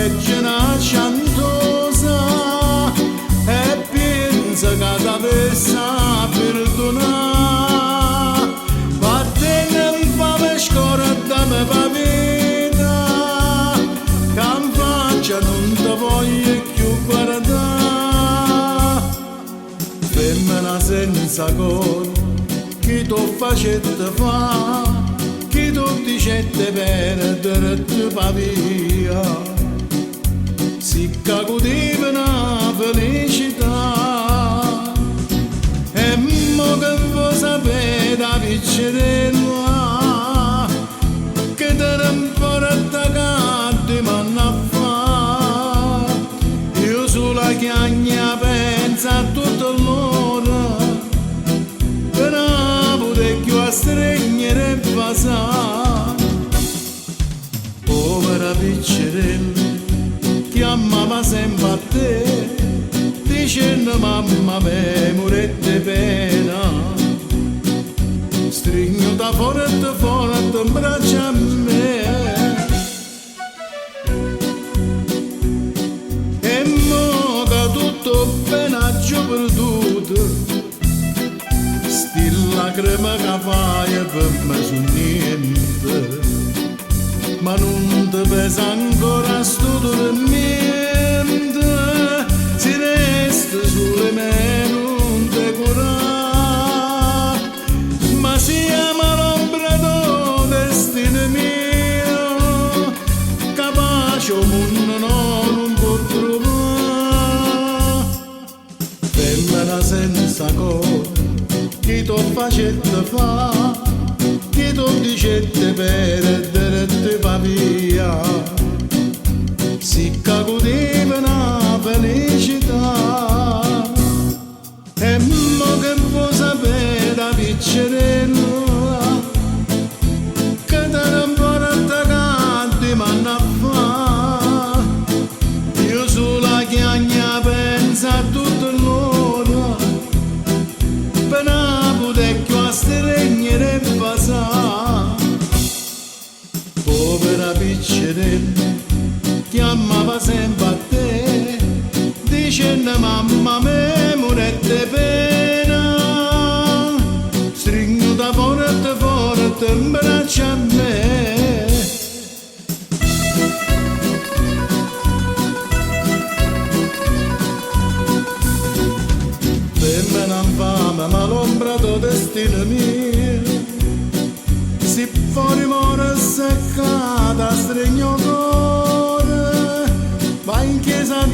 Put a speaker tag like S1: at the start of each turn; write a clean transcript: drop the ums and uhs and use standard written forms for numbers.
S1: regina sciantosa e pensa che t'avessa perdonare. Vattene un fame scordatami pavita, che in faccia non ti voglio più guardare. Femmina senza cor, chi t'ho facette fa, chi t'ho dicette perdere tu via. Si cagudiva una felicità e mo che vuoi sapere da piccerella che te ne porta attaccati m'hanno a fa. Io sulla chiagna penso a tutto l'ora che non potevo a stringere e passare. Povera piccerella chiamava sempre a te, dicendo mamma me morette pena. Stringo da forte forte in braccia a me e mo che tutto penaggio perduto, sti lacrime che fai per me su niente. Ma non ti pesa ancora sto dormiente, si resta sulle me non te curare, ma si chiama l'ombra del destino mio, capace o mondo non può trovare. Femmina senza cor, chi t'ho facette fa, chi t'ho dicette perdere te va via. Si cagudiva una felicità e mo che vuoi sapere da piccerella che te ne porta attaccati m'hanno a fa. Io sulla chiagna penso a tutto l'ora per non poter più a stringere e passare. Povera piccerella chiamava sempre a te, dicendo mamma me morette pena. Stringo da forte forte in braccia a me. Femmina infame ma l'ombra del destino mio, si fuori muore seccata stregno cuore, va in chiesa a